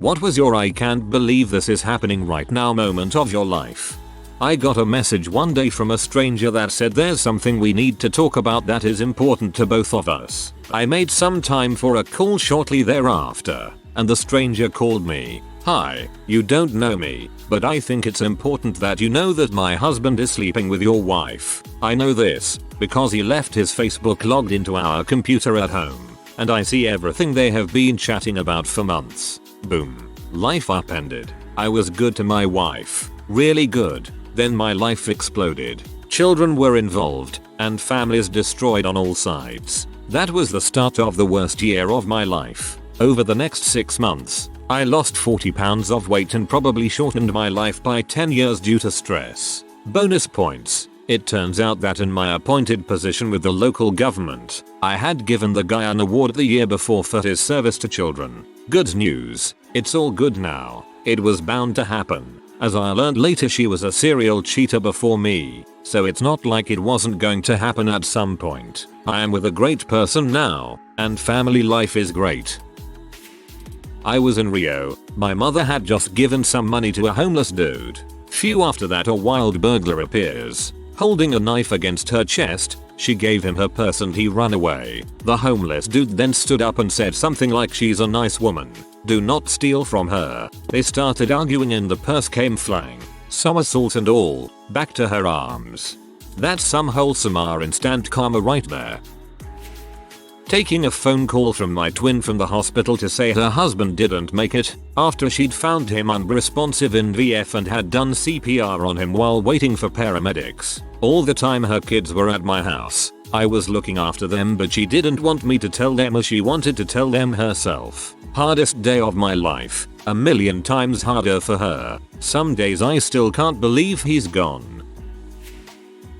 What was your "I can't believe this is happening right now" moment of your life? I got a message one day from a stranger that said there's something we need to talk about that is important to both of us. I made some time for a call shortly thereafter, and the stranger called me. "Hi, you don't know me, but I think it's important that you know that my husband is sleeping with your wife. I know this because he left his Facebook logged into our computer at home, and I see everything they have been chatting about for months." Boom. Life upended. I was good to my wife. Really good. Then my life exploded. Children were involved, and families destroyed on all sides. That was the start of the worst year of my life. Over the next 6 months, I lost 40 pounds of weight and probably shortened my life by 10 years due to stress. Bonus points. It turns out that in my appointed position with the local government, I had given the guy an award the year before for his service to children. Good news. It's all good now. It was bound to happen. As I learned later, she was a serial cheater before me, so it's not like it wasn't going to happen at some point. I am with a great person now, and family life is great. I was in Rio. My mother had just given some money to a homeless dude. Few after that, a wild burglar appears. Holding a knife against her chest, she gave him her purse and he ran away. The homeless dude then stood up and said something like, "She's a nice woman. Do not steal from her." They started arguing and the purse came flying. Somersault and all, back to her arms. That's some wholesome instant karma right there. Taking a phone call from my twin from the hospital to say her husband didn't make it after she'd found him unresponsive in VF and had done CPR on him while waiting for paramedics. All the time her kids were at my house. I was looking after them, but she didn't want me to tell them as she wanted to tell them herself. Hardest day of my life. A million times harder for her. Some days I still can't believe he's gone.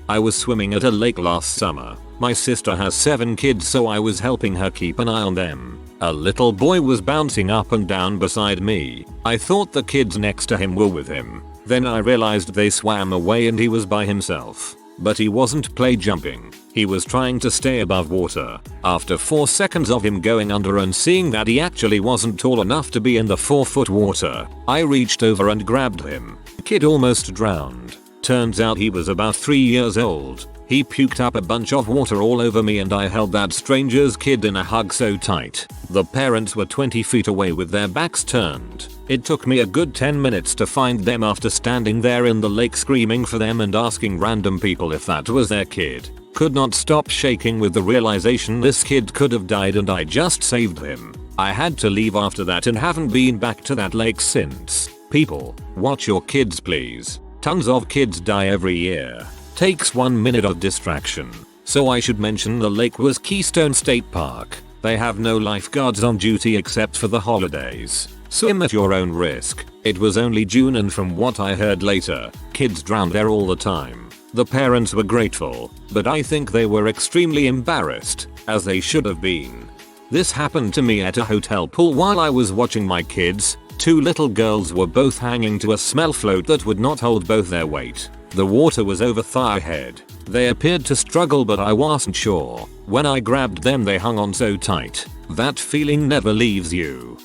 I was swimming at a lake last summer. My sister has 7 kids, so I was helping her keep an eye on them. A little boy was bouncing up and down beside me. I thought the kids next to him were with him. Then I realized they swam away and he was by himself. But he wasn't play jumping. He was trying to stay above water. After 4 seconds of him going under and seeing that he actually wasn't tall enough to be in the 4-foot water, I reached over and grabbed him. Kid almost drowned. Turns out he was about 3 years old. He puked up a bunch of water all over me and I held that stranger's kid in a hug so tight. The parents were 20 feet away with their backs turned. It took me a good 10 minutes to find them after standing there in the lake screaming for them and asking random people if that was their kid. Could not stop shaking with the realization this kid could have died and I just saved him. I had to leave after that and haven't been back to that lake since. People, watch your kids please. Tons of kids die every year. Takes 1 minute of distraction. So I should mention the lake was Keystone State Park. They have no lifeguards on duty except for the holidays. Swim at your own risk. It was only June and from what I heard later, kids drown there all the time. The parents were grateful, but I think they were extremely embarrassed, as they should have been. This happened to me at a hotel pool while I was watching my kids. 2 little girls were both hanging to a smell float that would not hold both their weight. The water was over thigh head. They appeared to struggle but I wasn't sure. When I grabbed them they hung on so tight. That feeling never leaves you.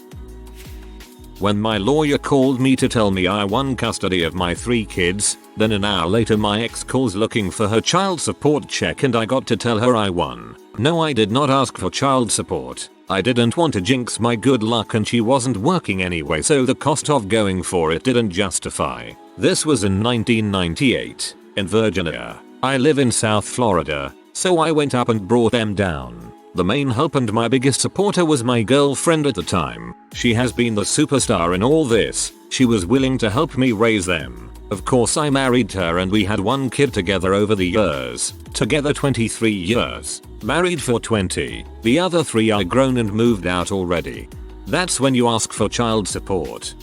When my lawyer called me to tell me I won custody of my 3 kids, then an hour later my ex calls looking for her child support check and I got to tell her I won. No, I did not ask for child support. I didn't want to jinx my good luck and she wasn't working anyway, so the cost of going for it didn't justify. This was in 1998, in Virginia. I live in South Florida, so I went up and brought them down. The main hope and my biggest supporter was my girlfriend at the time. She has been the superstar in all this. She was willing to help me raise them. Of course I married her and we had 1 kid together over the years. Together 23 years. Married for 20. The other 3 are grown and moved out already. That's when you ask for child support.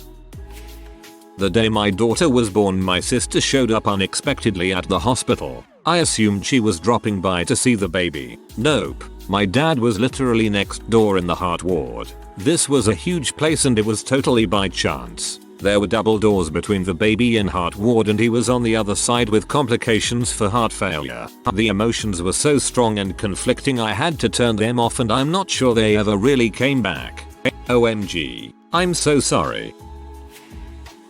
The day my daughter was born my sister showed up unexpectedly at the hospital. I assumed she was dropping by to see the baby. Nope. My dad was literally next door in the heart ward. This was a huge place and it was totally by chance. There were double doors between the baby and heart ward and he was on the other side with complications for heart failure. The emotions were so strong and conflicting I had to turn them off and I'm not sure they ever really came back. OMG. I'm so sorry.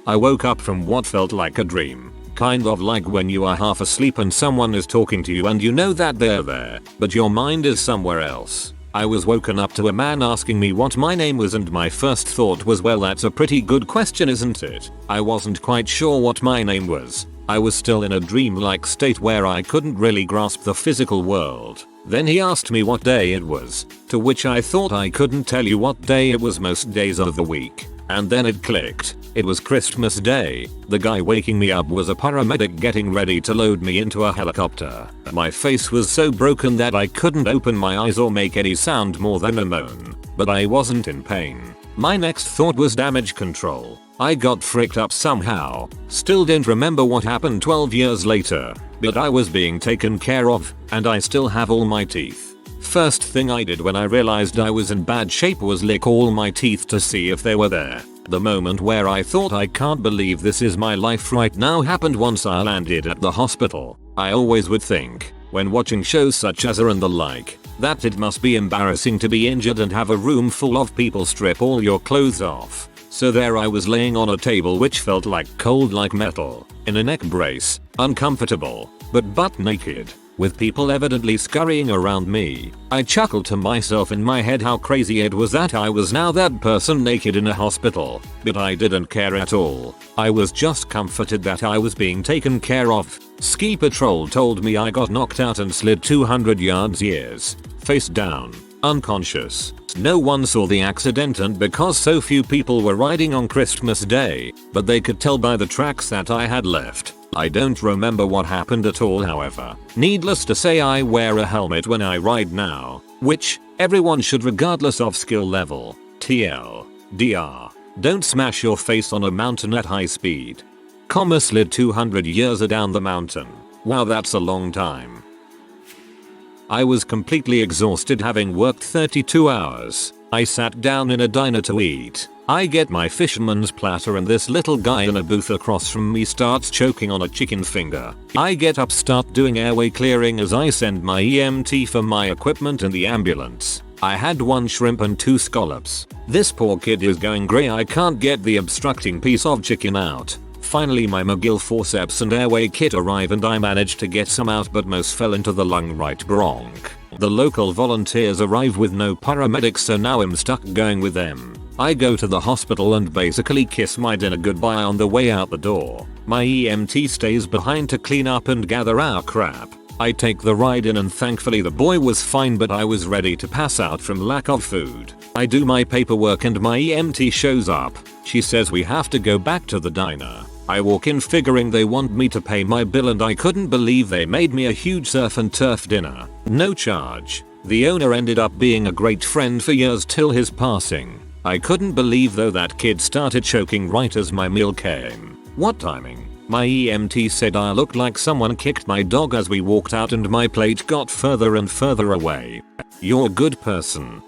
I woke up from what felt like a dream. Kind of like when you are half asleep and someone is talking to you and you know that they're there, but your mind is somewhere else. I was woken up to a man asking me what my name was, and my first thought was, well, that's a pretty good question, isn't it? I wasn't quite sure what my name was. I was still in a dreamlike state where I couldn't really grasp the physical world. Then he asked me what day it was, to which I thought I couldn't tell you what day it was most days of the week. And then it clicked. It was Christmas Day. The guy waking me up was a paramedic getting ready to load me into a helicopter. My face was so broken that I couldn't open my eyes or make any sound more than a moan. But I wasn't in pain. My next thought was damage control. I got fricked up somehow. Still didn't remember what happened 12 years later. But I was being taken care of, and I still have all my teeth. First thing I did when I realized I was in bad shape was lick all my teeth to see if they were there. The moment where I thought I can't believe this is my life right now happened once I landed at the hospital. I always would think, when watching shows such as and the like, that it must be embarrassing to be injured and have a room full of people strip all your clothes off. So there I was laying on a table which felt like cold like metal, in a neck brace, uncomfortable, but butt naked, with people evidently scurrying around me. I chuckled to myself in my head how crazy it was that I was now that person naked in a hospital, but I didn't care at all. I was just comforted that I was being taken care of. Ski Patrol told me I got knocked out and slid 200 yards face down, unconscious. No one saw the accident, and because so few people were riding on Christmas Day, but they could tell by the tracks that I had left. I don't remember what happened at all, however. Needless to say, I wear a helmet when I ride now, which everyone should regardless of skill level. TLDR. Don't smash your face on a mountain at high speed. Slid 200 years down the mountain. Wow, that's a long time. I was completely exhausted having worked 32 hours. I sat down in a diner to eat. I get my fisherman's platter and this little guy in a booth across from me starts choking on a chicken finger. I get up, start doing airway clearing as I send my EMT for my equipment and the ambulance. I had 1 shrimp and 2 scallops. This poor kid is going grey. I can't get the obstructing piece of chicken out. Finally my McGill forceps and airway kit arrive and I managed to get some out, but most fell into the lung right bronch. The local volunteers arrive with no paramedics, so now I'm stuck going with them. I go to the hospital and basically kiss my dinner goodbye on the way out the door. My EMT stays behind to clean up and gather our crap. I take the ride in and thankfully the boy was fine, but I was ready to pass out from lack of food. I do my paperwork and my EMT shows up. She says we have to go back to the diner. I walk in figuring they want me to pay my bill, and I couldn't believe they made me a huge surf and turf dinner. No charge. The owner ended up being a great friend for years till his passing. I couldn't believe though that kid started choking right as my meal came. What timing? My EMT said I looked like someone kicked my dog as we walked out and my plate got further and further away. You're a good person.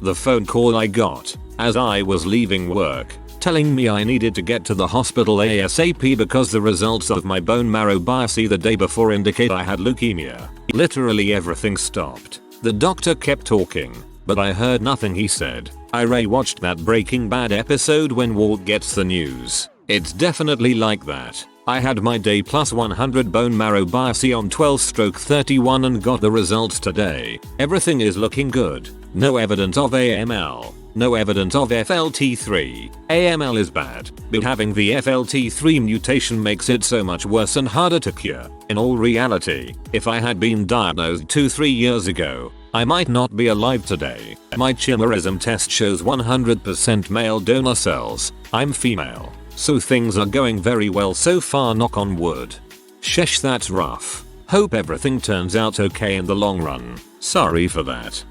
The phone call I got as I was leaving work, telling me I needed to get to the hospital ASAP because the results of my bone marrow biopsy the day before indicate I had leukemia. Literally everything stopped. The doctor kept talking, but I heard nothing he said. I rewatched that Breaking Bad episode when Walt gets the news. It's definitely like that. I had my day plus 100 bone marrow biopsy on 12/31 and got the results today. Everything is looking good. No evidence of AML. No evidence of FLT3. AML is bad, but having the FLT3 mutation makes it so much worse and harder to cure. In all reality, if I had been diagnosed 2-3 years ago, I might not be alive today. My chimerism test shows 100% male donor cells. I'm female, so things are going very well so far, knock on wood. Sheesh, that's rough. Hope everything turns out okay in the long run. Sorry for that.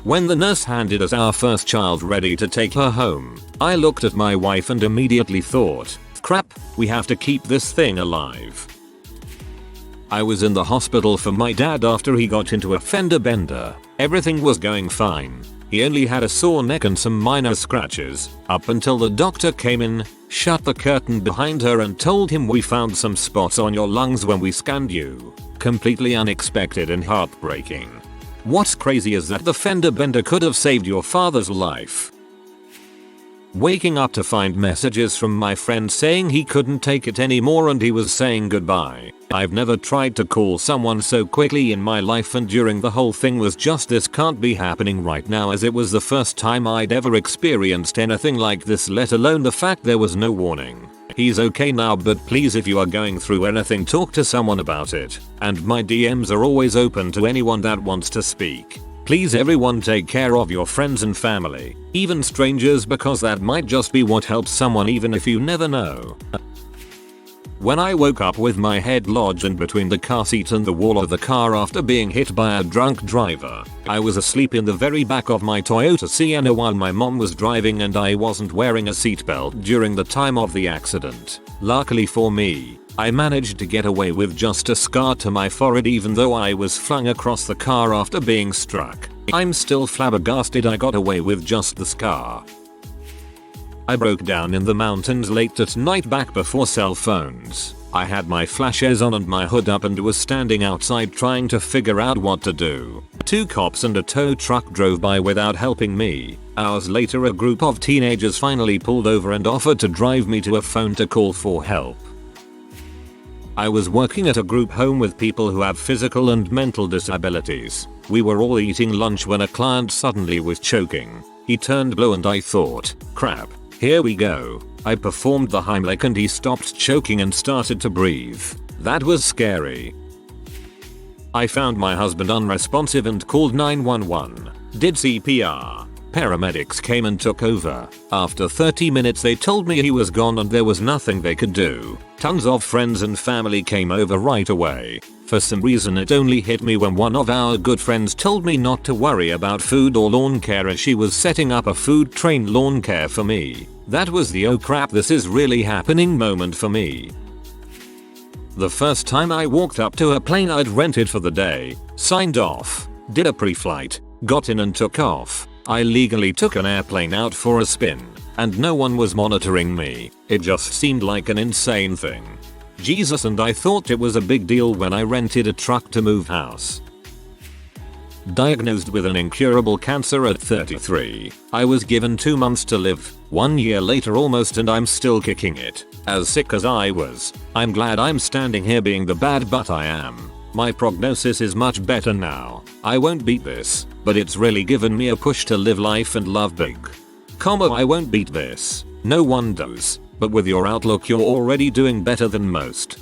When the nurse handed us our first child ready to take her home, I looked at my wife and immediately thought, crap, we have to keep this thing alive. I was in the hospital for my dad after he got into a fender bender. Everything was going fine. He only had a sore neck and some minor scratches, up until the doctor came in, shut the curtain behind her and told him we found some spots on your lungs when we scanned you. Completely unexpected and heartbreaking. What's crazy is that the fender bender could have saved your father's life. Waking up to find messages from my friend saying he couldn't take it anymore and he was saying goodbye. I've never tried to call someone so quickly in my life, and during the whole thing was just, this can't be happening right now, as it was the first time I'd ever experienced anything like this, let alone the fact there was no warning. He's okay now, but please, if you are going through anything, talk to someone about it. And my DMs are always open to anyone that wants to speak. Please everyone, take care of your friends and family, even strangers, because that might just be what helps someone, even if you never know. When I woke up with my head lodged in between the car seat and the wall of the car after being hit by a drunk driver, I was asleep in the very back of my Toyota Sienna while my mom was driving, and I wasn't wearing a seatbelt during the time of the accident. Luckily for me, I managed to get away with just a scar to my forehead, even though I was flung across the car after being struck. I'm still flabbergasted I got away with just the scar. I broke down in the mountains late at night back before cell phones. I had my flashes on and my hood up and was standing outside trying to figure out what to do. 2 cops and a tow truck drove by without helping me. Hours later, a group of teenagers finally pulled over and offered to drive me to a phone to call for help. I was working at a group home with people who have physical and mental disabilities. We were all eating lunch when a client suddenly was choking. He turned blue and I thought, crap, here we go. I performed the Heimlich and he stopped choking and started to breathe. That was scary. I found my husband unresponsive and called 911. Did CPR. Paramedics came and took over. After 30 minutes they told me he was gone and there was nothing they could do. Tons of friends and family came over right away. For some reason it only hit me when one of our good friends told me not to worry about food or lawn care, as she was setting up a food train lawn care for me. That was the oh crap, this is really happening moment for me. The first time I walked up to a plane I'd rented for the day, signed off, did a pre-flight, got in and took off. I legally took an airplane out for a spin, and no one was monitoring me. It just seemed like an insane thing. Jesus, and I thought it was a big deal when I rented a truck to move house. Diagnosed with an incurable cancer at 33, I was given 2 months to live. 1 year later almost and I'm still kicking it. As sick as I was, I'm glad I'm standing here being the bad but I am. My prognosis is much better now. I won't beat this, but it's really given me a push to live life and love big. I won't beat this. No one does. But with your outlook you're already doing better than most.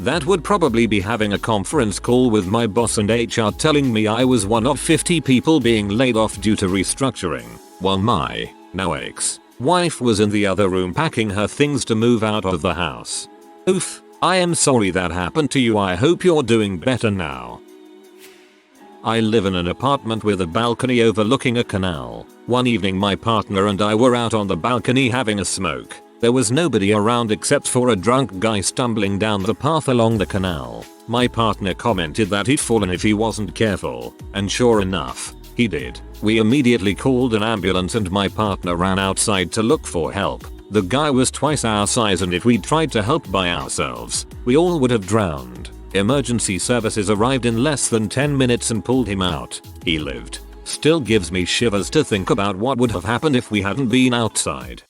That would probably be having a conference call with my boss and HR telling me I was one of 50 people being laid off due to restructuring, while my, now ex-wife was in the other room packing her things to move out of the house. Oof. I am sorry that happened to you. I hope you're doing better now. I live in an apartment with a balcony overlooking a canal. One evening my partner and I were out on the balcony having a smoke. There was nobody around except for a drunk guy stumbling down the path along the canal. My partner commented that he'd fallen if he wasn't careful, and sure enough, he did. We immediately called an ambulance and my partner ran outside to look for help. The guy was twice our size and if we'd tried to help by ourselves, we all would have drowned. Emergency services arrived in less than 10 minutes and pulled him out. He lived. Still gives me shivers to think about what would have happened if we hadn't been outside.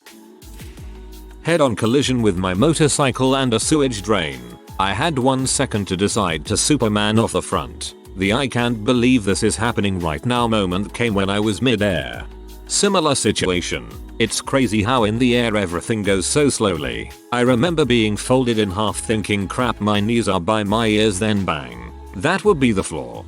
Head-on collision with my motorcycle and a sewage drain. I had 1 second to decide to Superman off the front. The I can't believe this is happening right now moment came when I was mid-air. Similar situation. It's crazy how in the air everything goes so slowly. I remember being folded in half thinking crap my knees are by my ears, then bang. That would be the floor.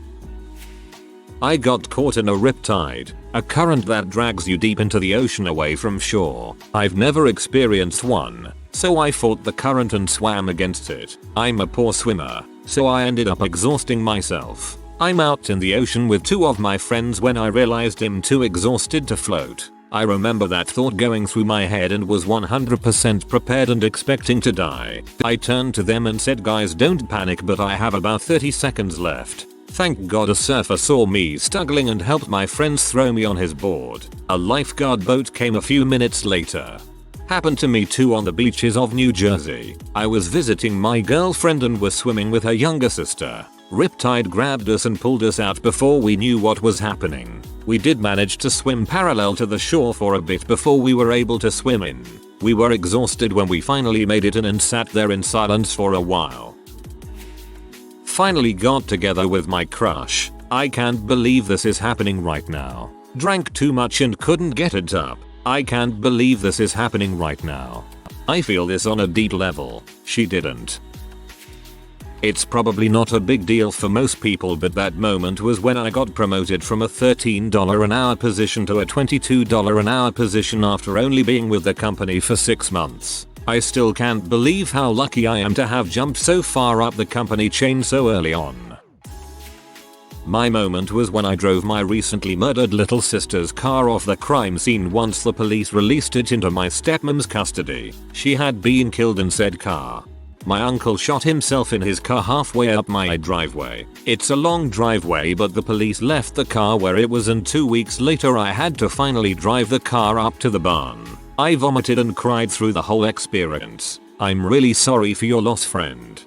I got caught in a riptide, a current that drags you deep into the ocean away from shore. I've never experienced one, so I fought the current and swam against it. I'm a poor swimmer, so I ended up exhausting myself. I'm out in the ocean with 2 of my friends when I realized I'm too exhausted to float. I remember that thought going through my head and was 100% prepared and expecting to die. I turned to them and said, guys, don't panic, but I have about 30 seconds left. Thank God a surfer saw me struggling and helped my friends throw me on his board. A lifeguard boat came a few minutes later. Happened to me too on the beaches of New Jersey. I was visiting my girlfriend and was swimming with her younger sister. Riptide grabbed us and pulled us out before we knew what was happening. We did manage to swim parallel to the shore for a bit before we were able to swim in. We were exhausted when we finally made it in and sat there in silence for a while. Finally got together with my crush. I can't believe this is happening right now. Drank too much and couldn't get it up. I can't believe this is happening right now. I feel this on a deep level. She didn't. It's probably not a big deal for most people, but that moment was when I got promoted from a $13 an hour position to a $22 an hour position after only being with the company for 6 months. I still can't believe how lucky I am to have jumped so far up the company chain so early on. My moment was when I drove my recently murdered little sister's car off the crime scene once the police released it into my stepmom's custody. She had been killed in said car. My uncle shot himself in his car halfway up my driveway. It's a long driveway, but the police left the car where it was, and 2 weeks later I had to finally drive the car up to the barn. I vomited and cried through the whole experience. I'm really sorry for your loss, friend.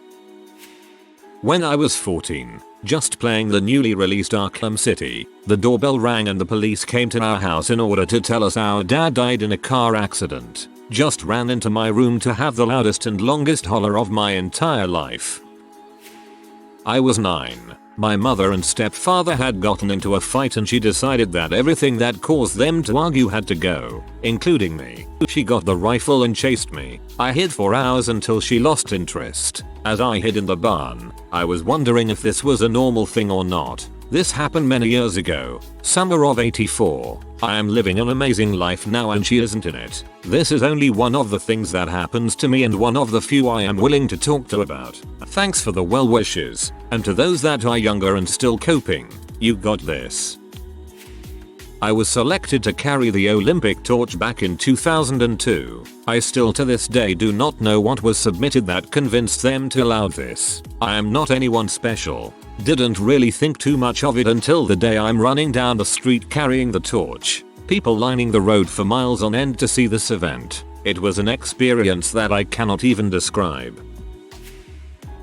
When I was 14, just playing the newly released Arkham City, the doorbell rang and the police came to our house in order to tell us our dad died in a car accident. Just ran into my room to have the loudest and longest holler of my entire life. I was 9. My mother and stepfather had gotten into a fight and she decided that everything that caused them to argue had to go, including me. She got the rifle and chased me. I hid for hours until she lost interest. As I hid in the barn, I was wondering if this was a normal thing or not. This happened many years ago, summer of '84. I am living an amazing life now and she isn't in it. This is only one of the things that happens to me and one of the few I am willing to talk to about. Thanks for the well wishes, and to those that are younger and still coping, you got this. I was selected to carry the Olympic torch back in 2002. I still to this day do not know what was submitted that convinced them to allow this. I am not anyone special. Didn't really think too much of it until the day I'm running down the street carrying the torch. People lining the road for miles on end to see this event. It was an experience that I cannot even describe.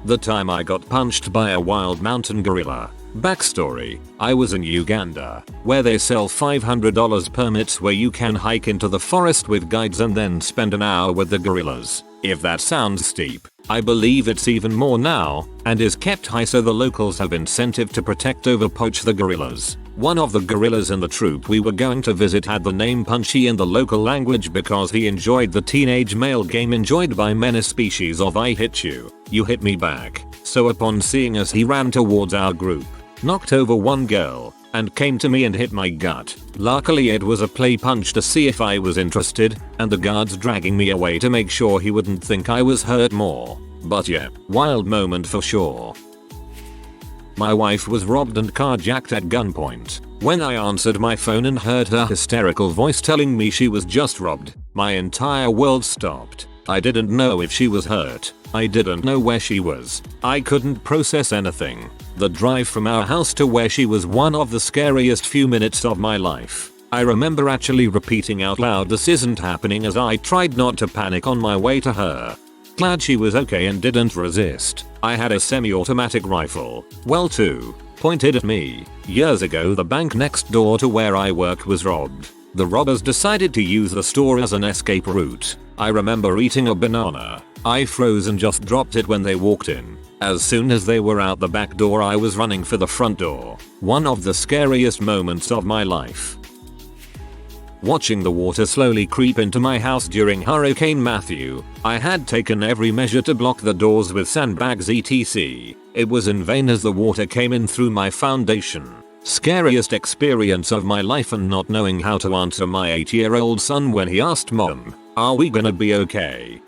The time I got punched by a wild mountain gorilla. Backstory, I was in Uganda, where they sell $500 permits where you can hike into the forest with guides and then spend an hour with the gorillas. If that sounds steep, I believe it's even more now, and is kept high so the locals have incentive to protect over poach the gorillas. One of the gorillas in the troop we were going to visit had the name Punchy in the local language because he enjoyed the teenage male game enjoyed by many species of I hit you, you hit me back. So upon seeing us he ran towards our group, knocked over one girl, and came to me and hit my gut. Luckily it was a play punch to see if I was interested, and the guards dragging me away to make sure he wouldn't think I was hurt more. But yeah, wild moment for sure. My wife was robbed and carjacked at gunpoint. When I answered my phone and heard her hysterical voice telling me she was just robbed, my entire world stopped. I didn't know if she was hurt. I didn't know where she was. I couldn't process anything. The drive from our house to where she was one of the scariest few minutes of my life. I remember actually repeating out loud "this isn't happening" as I tried not to panic on my way to her. Glad she was okay and didn't resist. I had a semi-automatic rifle, well too, pointed at me. Years ago the bank next door to where I work was robbed. The robbers decided to use the store as an escape route. I remember eating a banana. I froze and just dropped it when they walked in. As soon as they were out the back door I was running for the front door. One of the scariest moments of my life. Watching the water slowly creep into my house during Hurricane Matthew, I had taken every measure to block the doors with sandbags etc. It was in vain as the water came in through my foundation. Scariest experience of my life, and not knowing how to answer my 8-year-old son when he asked Mom, "Are we gonna be okay?"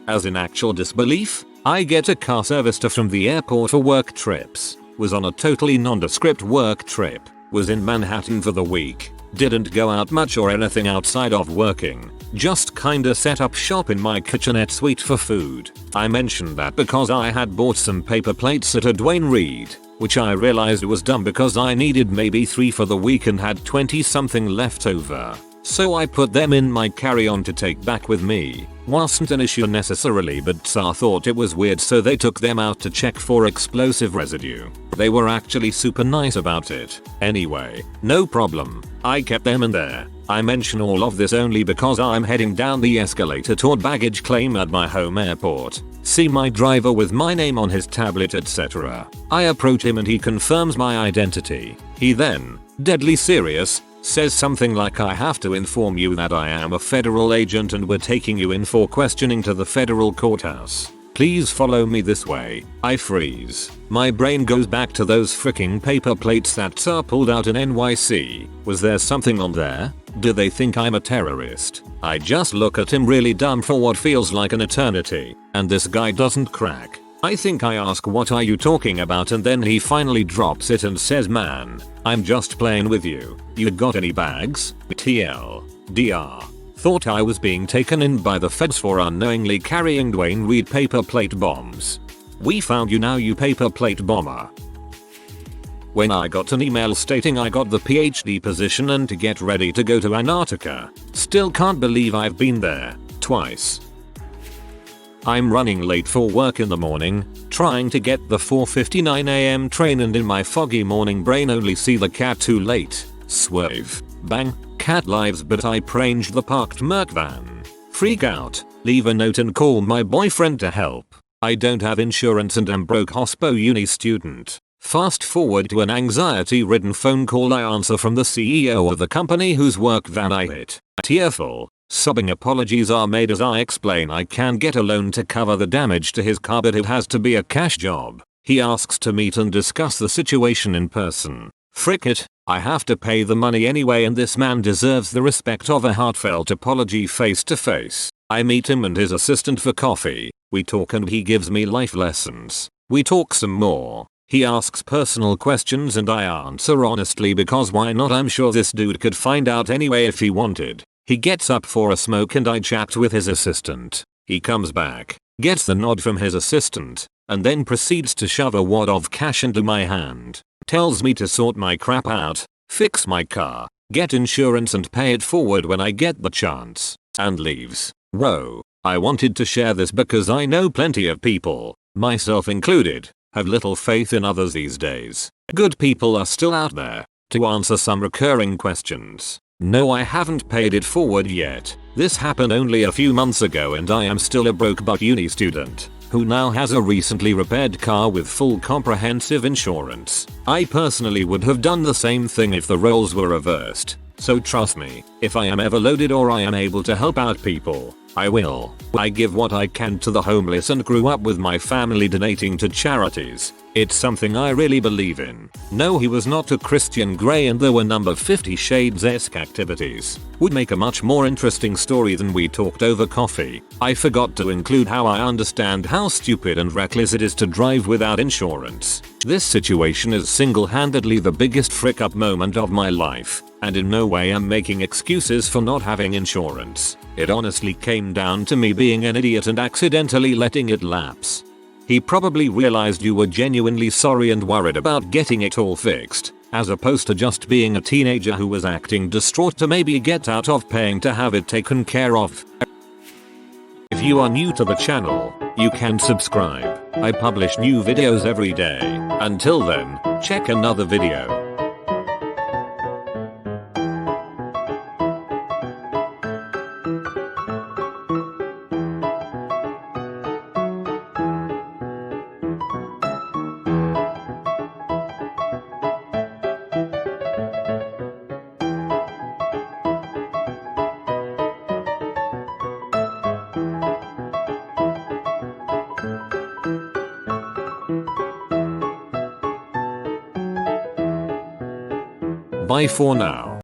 As in actual disbelief, I get a car serviced from the airport for work trips. Was on a totally nondescript work trip. Was in Manhattan for the week. Didn't go out much or anything outside of working. Just kinda set up shop in my kitchenette suite for food. I mentioned that because I had bought some paper plates at a Dwayne Reed, which I realized was dumb because I needed maybe 3 for the week and had 20 something left over. So I put them in my carry-on to take back with me. Wasn't an issue necessarily, but Tsar thought it was weird, so they took them out to check for explosive residue. They were actually super nice about it. Anyway, no problem. I kept them in there. I mention all of this only because I'm heading down the escalator toward baggage claim at my home airport. See my driver with my name on his tablet, etc. I approach him and he confirms my identity. He then, deadly serious, says something like, "I have to inform you that I am a federal agent and we're taking you in for questioning to the federal courthouse. Please follow me this way." I freeze. My brain goes back to those freaking paper plates that Tsar pulled out in NYC. Was there something on there? Do they think I'm a terrorist? I just look at him really dumb for what feels like an eternity, and this guy doesn't crack. I think I ask, "What are you talking about?" and then he finally drops it and says, "Man, I'm just playing with you. You got any bags?" TLDR. Thought I was being taken in by the feds for unknowingly carrying Dwayne Reed paper plate bombs. We found you now, you paper plate bomber. When I got an email stating I got the PhD position and to get ready to go to Antarctica. Still can't believe I've been there twice. I'm running late for work in the morning, trying to get the 4:59 am train, and in my foggy morning brain only see the cat too late. Swerve. Bang. Cat lives, but I pranged the parked Merc van. Freak out. Leave a note and call my boyfriend to help. I don't have insurance and am broke hospo uni student. Fast forward to an anxiety-ridden phone call I answer from the CEO of the company whose work van I hit. Tearful, sobbing apologies are made as I explain I can get a loan to cover the damage to his car, but it has to be a cash job. He asks to meet and discuss the situation in person. Frick it, I have to pay the money anyway, and this man deserves the respect of a heartfelt apology face to face. I meet him and his assistant for coffee. We talk and he gives me life lessons. We talk some more. He asks personal questions and I answer honestly because why not? I'm sure this dude could find out anyway if he wanted. He gets up for a smoke and I chat with his assistant. He comes back, gets the nod from his assistant, and then proceeds to shove a wad of cash into my hand. Tells me to sort my crap out, fix my car, get insurance and pay it forward when I get the chance, and leaves. Whoa, I wanted to share this because I know plenty of people, myself included, have little faith in others these days. Good people are still out there. To answer some recurring questions. No, I haven't paid it forward yet. This happened only a few months ago and I am still a broke but uni student who now has a recently repaired car with full comprehensive insurance. I personally would have done the same thing if the roles were reversed. So trust me, if I am ever loaded or I am able to help out people, I will. I give what I can to the homeless and grew up with my family donating to charities. It's something I really believe in. No, he was not a Christian Grey and there were number 50 Shades-esque activities. Would make a much more interesting story than we talked over coffee. I forgot to include how I understand how stupid and reckless it is to drive without insurance. This situation is single-handedly the biggest frick up moment of my life. And in no way am making excuses for not having insurance. It honestly came down to me being an idiot and accidentally letting it lapse. He probably realized you were genuinely sorry and worried about getting it all fixed, as opposed to just being a teenager who was acting distraught to maybe get out of paying to have it taken care of. If you are new to the channel, you can subscribe. I publish new videos every day. Until then, check another video. Bye for now.